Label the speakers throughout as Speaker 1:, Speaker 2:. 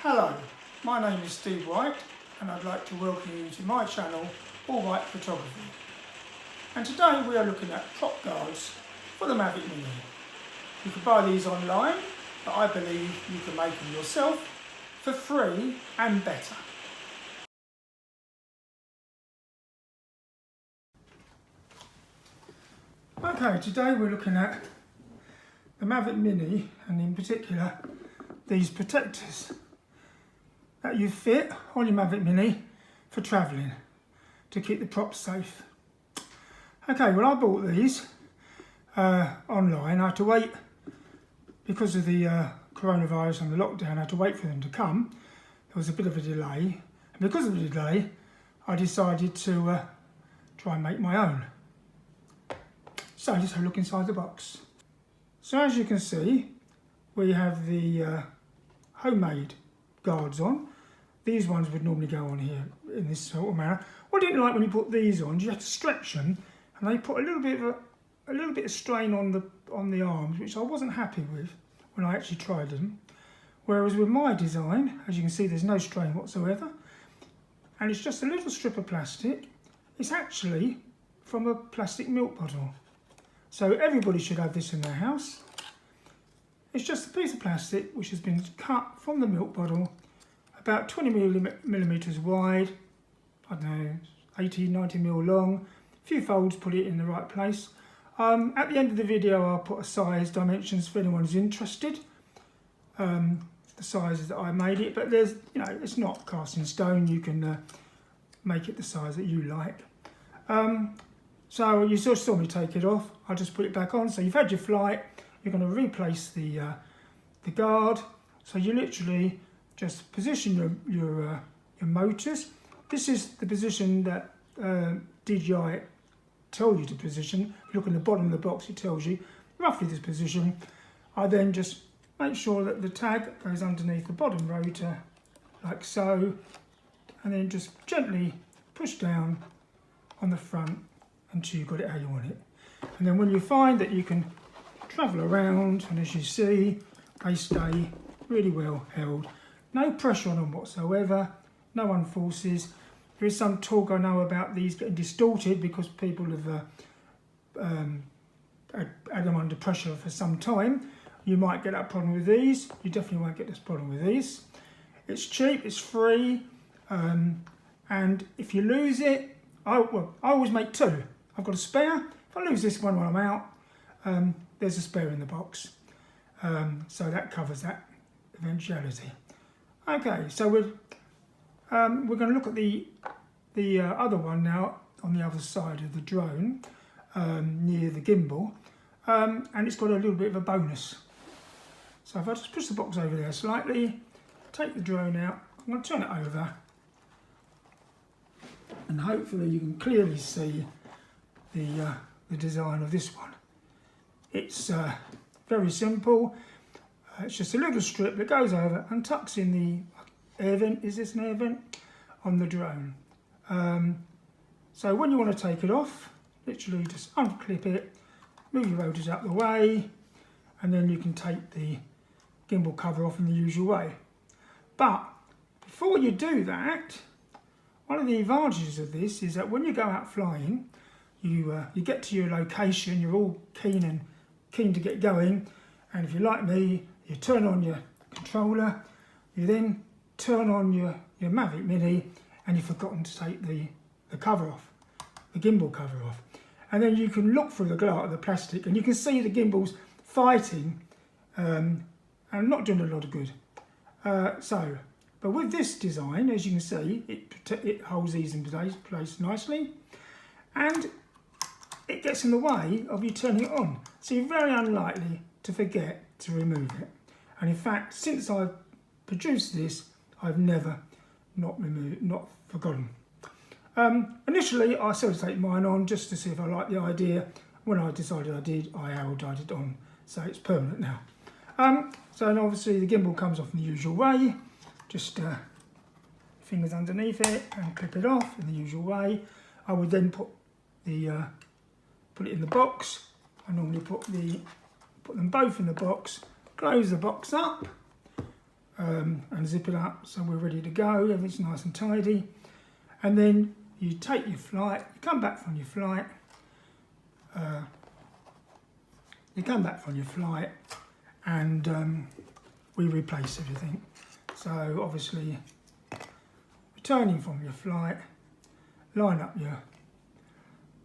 Speaker 1: Hello, my name is Steve White and I'd like to welcome you to my channel, All White Photography. And today we are looking at prop guards for the Mavic Mini. You can buy these online, but I believe you can make them yourself for free and better. Okay, today we're looking at the Mavic Mini and in particular these protectors that you fit on your Mavic Mini for travelling to keep the props safe. Okay, well I bought these online. I had to wait because of the coronavirus and the lockdown. I had to wait for them to come. There was a bit of a delay, and because of the delay I decided to try and make my own. So let's have a look inside the box. So as you can see, we have the homemade guards on. These ones would normally go on here in this sort of manner. What I didn't like when you put these on, you have to stretch them, and they put a little bit of strain on the arms, which I wasn't happy with when I actually tried them. Whereas with my design, as you can see, there's no strain whatsoever, and it's just a little strip of plastic. It's actually from a plastic milk bottle, so everybody should have this in their house. It's just a piece of plastic which has been cut from the milk bottle, about 20 millimetres wide, I don't know, 80, 90 mil long, a few folds, put it in the right place. At the end of the video I'll put a size, dimensions for anyone who's interested, the sizes that I made it, but there's, it's not cast in stone. You can make it the size that you like. So you saw me take it off. I'll just put it back on. So you've had your flight, you're going to replace the guard. So you literally just position your motors. This is the position that DJI told you to position. If you look in the bottom of the box, it tells you roughly this position. I then just make sure that the tag goes underneath the bottom rotor, like so, and then just gently push down on the front until you've got it how you want it. And then when you find that you can travel around, and as you see, they stay really well held. No pressure on them whatsoever, no unforces. There is some talk, I know, about these getting distorted because people have had them under pressure for some time. You might get that problem with these. You definitely won't get this problem with these. It's cheap, it's free, and if you lose it, I always make two. I've got a spare. If I lose this one while I'm out, there's a spare in the box. So that covers that eventuality. Okay, so we're going to look at the other one now on the other side of the drone, near the gimbal, and it's got a little bit of a bonus. So if I just push the box over there slightly, take the drone out, I'm going to turn it over, and hopefully you can clearly see the design of this one. It's very simple. It's just a little strip that goes over and tucks in the air vent. Is this an air vent? On the drone. So when you want to take it off, literally just unclip it, move your rotors out the way, and then you can take the gimbal cover off in the usual way. But before you do that, one of the advantages of this is that when you go out flying, you get to your location, you're all keen to get going, and if you're like me, you turn on your controller, you then turn on your Mavic Mini, and you've forgotten to take the cover off, the gimbal cover off. And then you can look through the glass of the plastic and you can see the gimbals fighting and not doing a lot of good. But with this design, as you can see, it holds these in place nicely, and it gets in the way of you turning it on. So you're very unlikely to forget to remove it. And in fact, since I've produced this, I've never not forgotten. Initially, I started to take mine on just to see if I liked the idea. When I decided I did, I arrowed it on, so it's permanent now. So and obviously the gimbal comes off in the usual way. Just fingers underneath it and clip it off in the usual way. I would then put it in the box. I normally put them both in the box, close the box up, and zip it up so we're ready to go. Everything's nice and tidy. And then you take your flight, you come back from your flight, and we replace everything. So obviously, returning from your flight, line up your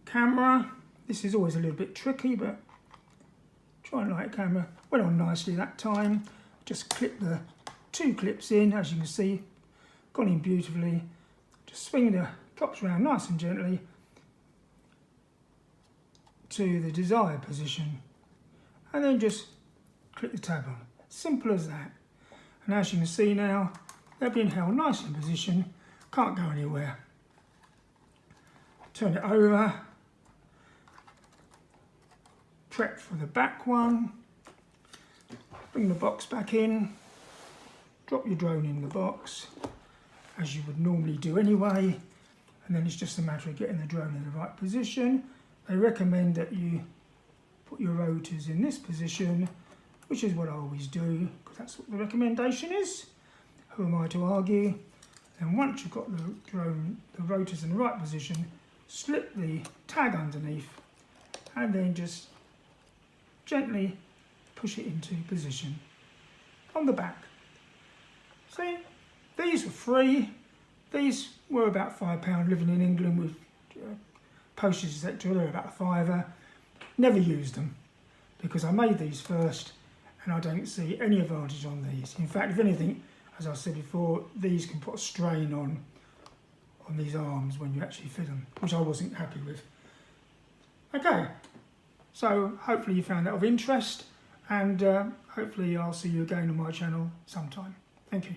Speaker 1: camera. This is always a little bit tricky, but try and light camera. Went on nicely that time. Just clip the 2 clips in, as you can see, gone in beautifully. Just swing the props around nice and gently to the desired position, and then just click the tab on. Simple as that. And as you can see now, they're being held nice in position, can't go anywhere. Turn it over, prep for the back one, bring the box back in, drop your drone in the box, as you would normally do anyway, and then it's just a matter of getting the drone in the right position. They recommend that you put your rotors in this position, which is what I always do, because that's what the recommendation is. Who am I to argue? And once you've got the drone, the rotors in the right position, slip the tag underneath, and then just gently push it into position on the back. See, these were free. These were about £5 living in England with postage, etc. They're about a £5. Never used them because I made these first, and I don't see any advantage on these. In fact, if anything, as I said before, these can put a strain on these arms when you actually fit them, which I wasn't happy with. Okay, so hopefully you found that of interest, and hopefully I'll see you again on my channel sometime. Thank you.